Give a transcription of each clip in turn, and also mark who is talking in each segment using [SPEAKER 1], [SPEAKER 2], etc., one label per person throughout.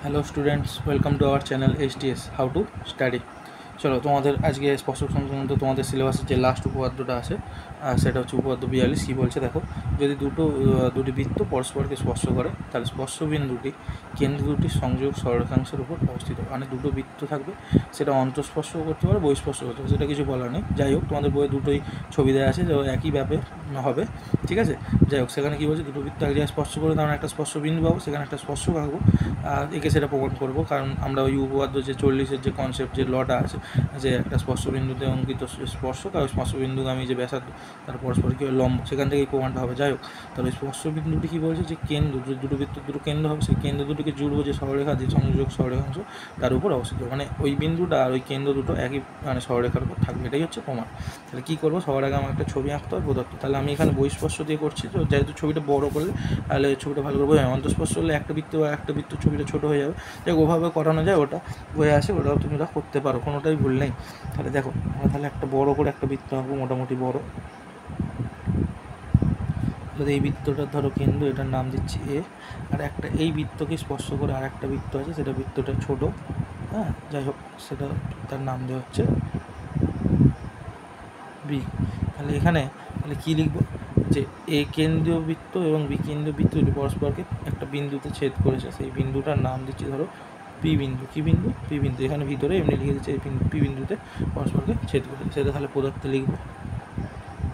[SPEAKER 1] Hello students, welcome to our channel HTS how to study. চলো, তোমাদের আজকে স্পর্শক সংক্রান্ত তোমাদের সিলেবাসের যে লাস্ট উপপাদ্যটা আছে সেটা হচ্ছে উপপাদ্য 42। কী বলছে দেখো, যদি দুটি বৃত্ত পরস্পরকে স্পর্শ করে তাহলে স্পর্শ বিন্দুটি কেন্দ্র দুটির সংযোগ সরলরেখাংশের উপর অবস্থিত। মানে দুটো বৃত্ত থাকবে, সেটা অন্তঃস্পর্শ করতে পারে, বহিঃস্পর্শ করতে পারে, সেটা কিছু বলার নেই। যাই হোক, তোমাদের বইয়ে দুটোই ছবি দেওয়া আছে, যে একই ব্যাপে হবে, ঠিক আছে। যাই হোক, সেখানে কী বলছে, দুটো বৃত্ত এক জায়গায় স্পর্শ করে তখন একটা স্পর্শ বিন্দু পাবো, সেখানে একটা স্পর্শক আঁকবো, একে সেটা প্রমাণ করবো। কারণ আমরা ওই উপপাদ্য যে 40-এর যে কনসেপ্ট, যে লটা আছে, যে একটা স্পর্শবিন্দুতে অঙ্কিত স্পর্শক আর স্পর্শবিন্দুগামী যে ব্যাসার্ধ তার পরস্পর কী লম্ব, সেখান থেকে এই প্রমাণটা হবে। যাই হোক, তাহলে স্পর্শবিন্দুটি কী বলছে, যে কেন্দ্র, দুটো বৃত্ত দুটো কেন্দ্র হবে, সেই কেন্দ্র দুটিকে জুড়বো যে সরলরেখা, যে সংযোগ সরলরেখাংশ তার উপর অবস্থিত। মানে ওই বিন্দুটা আর ওই কেন্দ্র দুটো একই মানে সরলরেখার উপর থাকবে, এটাই হচ্ছে প্রমাণ। তাহলে কী করবো, সবার আগে আমার একটা ছবি আঁকতে হবে প্রদত্ত। তাহলে আমি এখানে বহিঃস্পর্শ দিয়ে করছি, তো যেহেতু ছবিটা বড় করলে তাহলে ছবিটা ভালো করে বোঝা যায়। অন্তঃস্পর্শ হলে একটা বৃত্ত ছবিটা ছোটো হয়ে যাবে। যাই ওভাবে করানো যায়, ওটা বয়ে আসে, ওটাও তুমি করতে পারো, কোনোটাই ভুল নেই। তাহলে দেখো, আমরা তাহলে একটা বড় করে একটা বৃত্ত আঁকবো, মোটামুটি বড়। তাহলে এই বৃত্তটার ধরো কেন্দ্র, এটার নাম দিচ্ছি এ, আর একটা এই বৃত্তকে স্পর্শ করে আর একটা বৃত্ত আছে, সেটা বৃত্তটা ছোট, হ্যাঁ, যাই হোক, সেটা তার নাম দেওয়া হচ্ছে বি। তাহলে এখানে তাহলে কী লিখবো, যে এ কেন্দ্রীয় বৃত্ত এবং বি কেন্দ্রীয় বৃত্ত দুটি পরস্পরকে একটা বিন্দুতে ছেদ করেছে, সেই বিন্দুটার নাম দিচ্ছি ধরো পি বিন্দু। কী বিন্দু? পি বিন্দু। এখানে ভিতরে এমনি লিখে দিচ্ছে এই পি বিন্দুতে পরস্পরকে ছেদ করেছে, সেটা তাহলে পদার্থে লিখবো।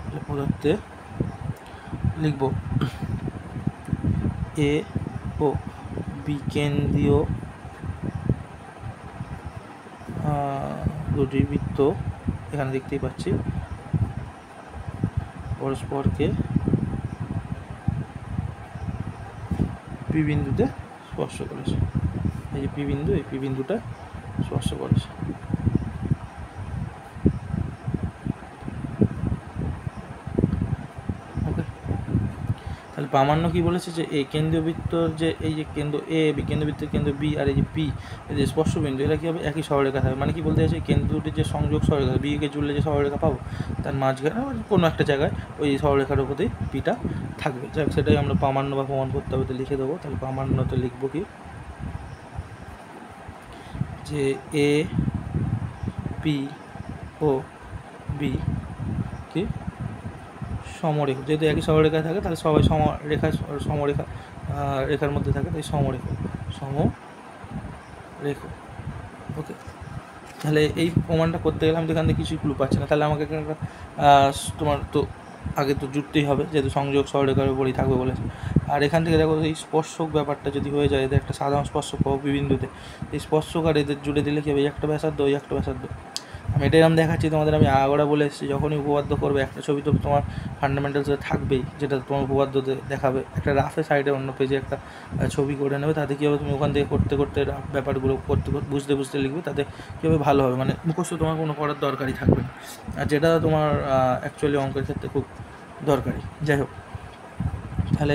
[SPEAKER 1] তাহলে পদার্থে লিখব এ ও বি কেন্দ্রীয় দুটি বৃত্ত, এখানে দেখতেই পাচ্ছি, পরস্পরকে পি বিন্দুতে স্পর্শ করেছে। এই যে পি বিন্দু, এই পি বিন্দুটা স্পর্শ করেছে। ওকে, তাহলে প্রামাণ্য কী বলেছে, যে এই কেন্দ্রীয় বৃত্তর যে এই যে কেন্দ্র এ, বি কেন্দ্র বৃত্তের কেন্দ্র বি, আর এই যে পি, এই যে স্পর্শ বিন্দু, এরা কী হবে, একই সরলরেখা থাকবে। মানে কি বলতে চাইছে, কেন্দ্র দুটির যে সংযোগ সরলরেখা, বিকে জুড়লে যে সরলরেখা পাবো, তার মাঝখানে কোনো একটা জায়গায় ওই সরলরেখার উপরেই পিটা থাকবে। যাক, সেটাই আমরা প্রামাণ্য বা প্রমাণ করতে হবে, তো লিখে দেবো। তাহলে প্রামাণ্যতে লিখবো কি, যে এ পি ও বি কি সমরেখ, যেহেতু একই সরলরেখায় থাকে তাহলে সবাই সমরেখা রেখার মধ্যে থাকে, তাই সমরেখ। ওকে, তাহলে এই প্রমাণটা করতে গেলে আমি তো এখান থেকে কিছুই ক্লু পাচ্ছি না। তাহলে আমাকে তোমার তো আগে তো জুড়তেই হবে, যেহেতু সংযোগ সরলরেখার উপরেই থাকবে বলেছে। আর এখান থেকে দেখো, এই স্পর্শক ব্যাপারটা যদি হয়ে যায়, এদের একটা সাধারণ স্পর্শক পাবো বিন্দুতে, এই স্পর্শক আর এদের জুড়ে দিলে কি হবে, একটা ব্যাসার্ধ, ওই একটা ব্যাসার্ধ। আমি এটাই দেখাচ্ছি তোমাদের, আমি আগরা বলে এসেছি, যখনই উপপাদ্য করবে একটা ছবি তো তোমার ফান্ডামেন্টালসে থাকবেই, যেটা তোমার উপপাদ্যতে দেখাবে। একটা রাফে সাইডে অন্য পেজে একটা ছবি করে নেবে, তাতে কী হবে, তুমি ওখান থেকে করতে করতে ব্যাপারগুলো বুঝতে লিখবে, তাতে কী হবে, ভালো হবে। মানে মুখস্থ তোমার কোনো করার দরকারই থাকবে না, আর যেটা তোমার অ্যাকচুয়ালি অঙ্কের ক্ষেত্রে খুব দরকারি। যাই হোক, তাহলে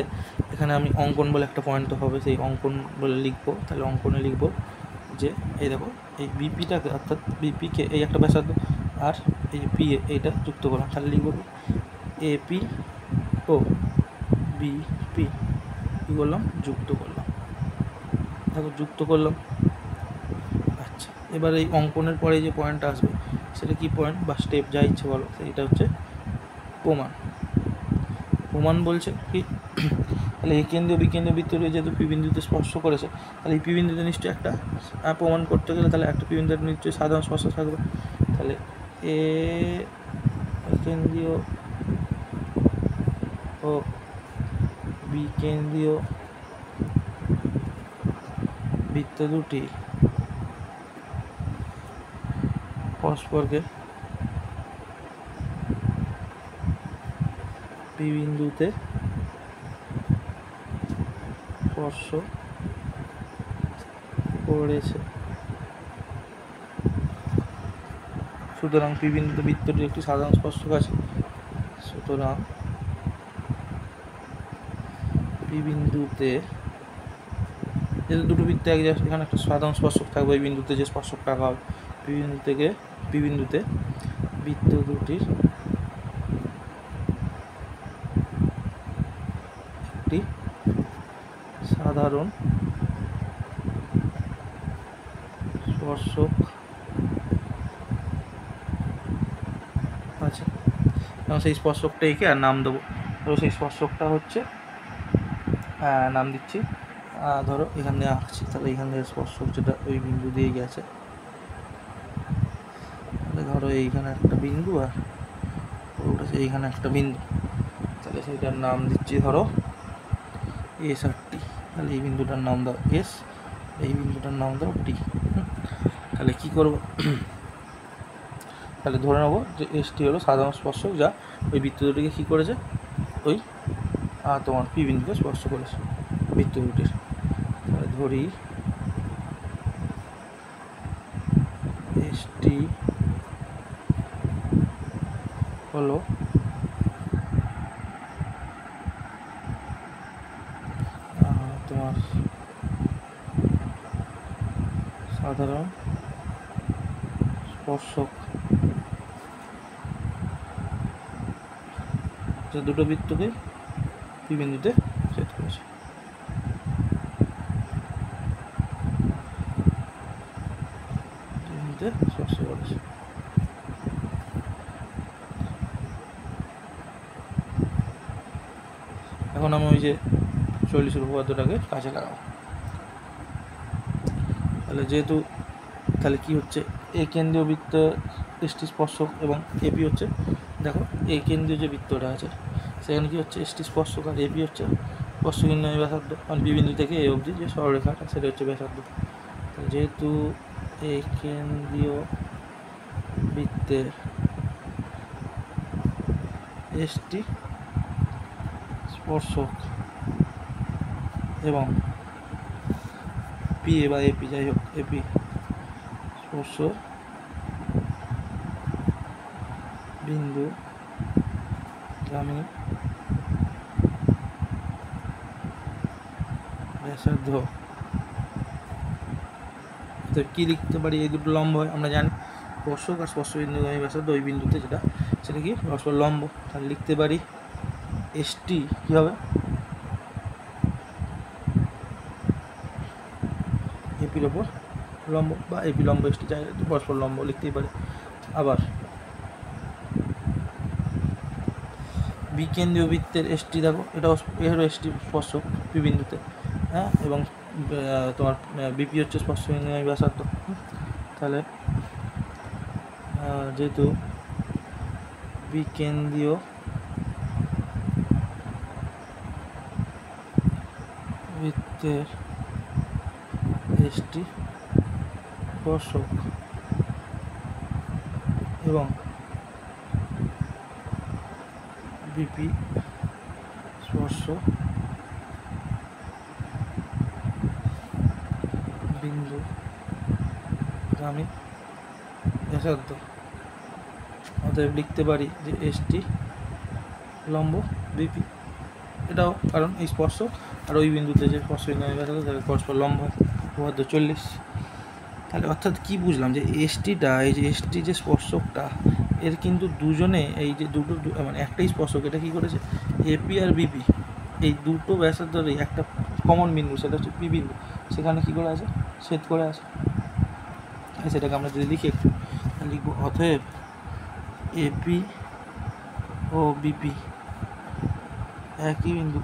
[SPEAKER 1] এখানে আমি অঙ্কন বলে একটা পয়েন্ট তো হবে, সেই অঙ্কন বলে লিখবো। তাহলে অঙ্কনে লিখবো যে এই দেখো, এই বিপিটাকে, অর্থাৎ বিপিকে এই একটা ব্যাসার্ধ, আর এই পি এইটা যুক্ত করলাম। তাহলে লিখব এপি ও বিপি কী করলাম, যুক্ত করলাম। দেখো, যুক্ত করলাম। আচ্ছা, এবার এই অঙ্কনের পরে যে পয়েন্টটা আসবে, সেটা কি পয়েন্ট বা স্টেপ, যা ইচ্ছে বলো, সেইটা হচ্ছে প্রমাণ। প্রমাণ বলছে কি, তাহলে এই কেন্দ্রীয় বিকেন্দ্রীয় বৃত্তটি যেহেতু পি বিন্দুতে স্পর্শ করেছে, তাহলে এই পি বিন্দুতে নিশ্চয়ই একটা প্রমাণ করতে গেলে তাহলে একটা পি বিন্দুতে নিশ্চয়ই সাধারণ স্পর্শ থাকবে। তাহলে এ কেন্দ্রীয় ও বি কেন্দ্রীয় বৃত্ত দুটি পরস্পরকে পি বিন্দুতে স্পর্শ করেছে। সুতরাং পি বিন্দুতে বৃত্তটির একটি সাধারণ স্পর্শক আছে। সুতরাং পি বিন্দুতে, যেহেতু দুটো বৃত্ত এক জায়গায়, এখানে একটা সাধারণ স্পর্শক থাকবে, ওই বিন্দুতে যে স্পর্শকটা হবে, পি বিন্দুতে বৃত্ত দুটির একটি সাধারণ স্পর্শক আছে, এবং সেই স্পর্শকটা এঁকে আর নাম দেবো। ধরো সেই স্পর্শকটা হচ্ছে নাম দিচ্ছি, ধরো এখান দিয়ে আঁকছি, তাহলে এখান থেকে স্পর্শক যেটা ওই বিন্দু দিয়ে গেছে, তাহলে ধরো এইখানে একটা বিন্দু আর ওটা এইখানে একটা বিন্দু, তাহলে সেইটার নাম দিচ্ছি ধরো এস আর টি। তাহলে এই বিন্দুটার নাম দাও এস, এই বিন্দুটার নাম দাও টি। তাহলে কী করবো, তাহলে ধরে নেবো যে এস টি হলো সাধারণ স্পর্শক, যা ওই বৃত্ত দুটিকে কী করেছে, ওই তোমার পি বিন্দুকে স্পর্শ করেছে বৃত্ত দুটির। তাহলে ধরি এস টি হলো তোমার সাধারণ স্পর্শক, যে দুটো বৃত্তকে পি বিন্দুতে ছেদ করেছে। স্পর্শ করেছে। এখন আমি ওই যে 40 উপপাদ্যটাকে কাজে লাগাবো। তাহলে যেহেতু তাহলে কি হচ্ছে, এ কেন্দ্রীয় বৃত্ত এসটি স্পর্শক এবং এপি হচ্ছে, দেখো এই কেন্দ্রীয় যে বৃত্তটা আছে সেখানে কি হচ্ছে এসটি স্পর্শক, আর এপি হচ্ছে স্পর্শবিন্দু ব্যাসার্ধ, মানে বি বিন্দু থেকে এই অবধি যে সরলরেখাটা সেটা হচ্ছে ব্যাসার্ধ। যেহেতু এই কেন্দ্রীয় বৃত্তের এসটি স্পর্শক এবং পি বা এপি, যাই হোক এপি স্পর্শ বিন্দু গামী ব্যাসার্ধ, তো কী লিখতে পারি, এই দুটো লম্ব হয় আমরা জানি, স্পর্শক আর স্পর্শ বিন্দু গামী ব্যাসার্ধ ওই বিন্দুতে যেটা, সেটা কি পরস্পর লম্ব। তাহলে লিখতে পারি এসটি কী হবে, এপির ওপর লম্ব, বা এপি লম্ব এসটি, যাই পরস্পর লম্ব লিখতেই পারি। আবার বিকেন্দ্রীয় বৃত্তের এসটি, দেখো এটাও এরও এসটি স্পর্শক পি বিন্দুতে, হ্যাঁ, এবং তোমার বিপি হচ্ছে স্পর্শ বিন্দু ব্যাসার্ধ। তাহলে যেহেতু বিকেন্দ্রীয় বৃত্তের এসটি স্পর্শক এবং বিপি স্পর্শ বিন্দু গামী ব্যাসার্ধ, অতএব লিখতে পারি যে এসটি লম্ব বিপি, এটাও কারণ এই স্পর্শক আর ওই বিন্দুতে যে স্পর্শ বিন্দু ব্যাসার্ধ তাহলে পরস্পর লম্ব হয়, উপপাদ্য 40। তাহলে অর্থাৎ কি বুঝলাম, যে এসটিটা, এই যে এসটি যে স্পর্শকটা, এর কিন্তু দুজনে এই যে দুটো মানে একটাই স্পর্শক, এটা কী করেছে এপি আর বিপি এই দুটো ব্যাসার্ধের একটা কমন বিন্দু, সেটা হচ্ছে পি বিন্দু, সেখানে কী করে আছে ছেদ করে আছে। সেটাকে আমরা যদি লিখি একটু লিখব, অতএব এপি ও বিপি একই বিন্দু,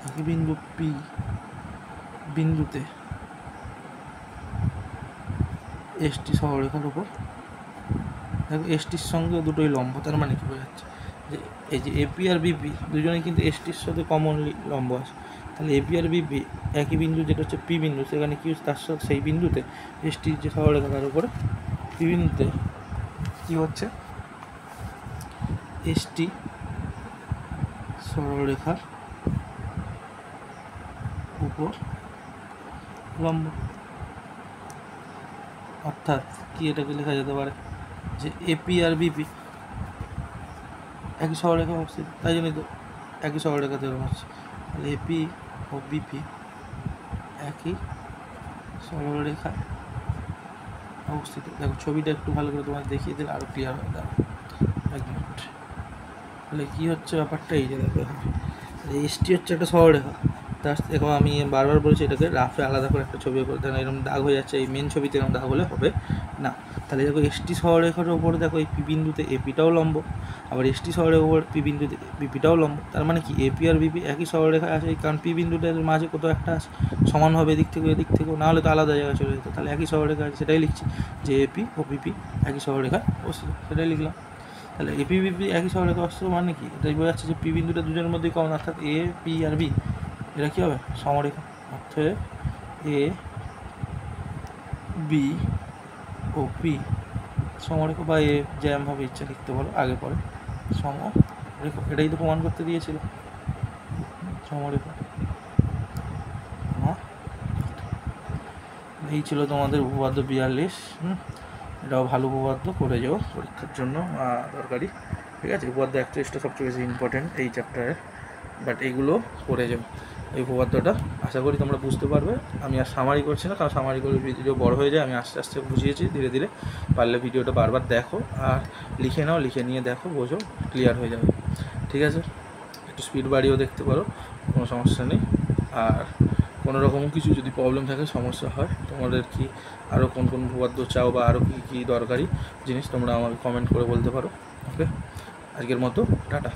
[SPEAKER 1] একই বিন্দু পি বিন্দুতে এসটি সরলরেখার উপর, দেখো এসটির সঙ্গে দুটোই লম্ব, তার মানে কী বোঝা যাচ্ছে যে এই যে এপি আর বিপি দুজনেই কিন্তু এসটির সাথে কমনলি লম্ব আছে। তাহলে এপি আর বিপি একই বিন্দু যেটা হচ্ছে পি বিন্দু, সেখানে কি হচ্ছে তার সাথে সেই বিন্দুতে এসটির যে সরলরেখা তার উপরে পি বিন্দুতে কী হচ্ছে এসটি সরলরেখার উপর লম্ব। অর্থাৎ কি এটাকে লেখা যেতে পারে যে এপি আর বিপি একই সরলরেখা অবস্থিত, তাই জন্যই তো একই সরলরেখা তৈরি হচ্ছে। তাহলে এপি ও বিপি একই সরলরেখা অবস্থিত। দেখো ছবিটা একটু ভালো করে তোমার দেখিয়ে দিলে আরও ক্লিয়ার হয়ে যাবে, এক মিনিট। তাহলে কী হচ্ছে ব্যাপারটা, এই যে দেখো এসটি হচ্ছে একটা সরলরেখা, তার এখন আমি বারবার বলছি এটাকে রাফে আলাদা করে একটা ছবি করে দেন, এরকম দাগ হয়ে যাচ্ছে, এই মেন ছবিতে এরকম দাগ হলে হবে না। তাহলে দেখো এসটি সরলরেখার ওপরে দেখো এই পি বিন্দুতে এপিটাও লম্ব, আবার এসটি সরলরেখার ওপর পি বিন্দুতে বিপিটাও লম্ব। তার মানে কি এপি আর বিপি একই সরলরেখায় আছে, কারণ পি বিন্দুটার মাঝে কোথাও একটা আছে, সমান হবে এদিক থেকে এদিক থেকেও, না হলে তো আলাদা জায়গায় চলে যেত। তাহলে একই সরলরেখা আছে, সেটাই লিখছি যে এপি ও বিপি একই সরলরেখায় অবস্থিত, সেটাই লিখলাম। তাহলে এপি বিপি একই সরলরেখা অবস্থিত মানে কি, এটাই বোঝা যাচ্ছে যে পি বিন্দুটা দুজনের মধ্যেই কমন, অর্থাৎ এ পি আর বি এটা কী হবে সমরেখা। অর্থাৎ এ বি ও পি সমরেখা, বা এ যেমনভাবে ইচ্ছা লিখতে পারো আগে পরে সমরেখা, এটাই তো প্রমাণ করতে দিয়েছিল সমরেখা। এই ছিল তোমাদের উপপাদ্য 42। এটাও ভালো উপপাদ্য, করে যাও পরীক্ষার জন্য দরকারি, ঠিক আছে। উপপাদ্য 41টা সবচেয়ে বেশি ইম্পর্টেন্ট এই চ্যাপ্টারে, বাট এইগুলো করে যাও। এই উপপাদ্যটা আশা করি তোমরা বুঝতে পারবে। আমি আর সামারি করছি না, কারণ সামারি করে ভিডিও বড় হয়ে যায়। আমি আস্তে আস্তে বুঝিয়েছি ধীরে ধীরে, পারলে ভিডিওটা বারবার দেখো আর লিখে নাও, লিখে নিয়ে দেখো, বোঝো, ক্লিয়ার হয়ে যাবে, ঠিক আছে। একটু স্পিড বাড়িয়েও দেখতে পারো, কোনো সমস্যা নেই। আর কোনো রকম কিছু যদি প্রবলেম থাকে, সমস্যা হয়, তোমাদের কি আরও কোন কোন উপপাদ্য চাও বা আরও কী কী দরকারি জিনিস, তোমরা আমাকে কমেন্ট করে বলতে পারো। ওকে, আজকের মতো টাটা।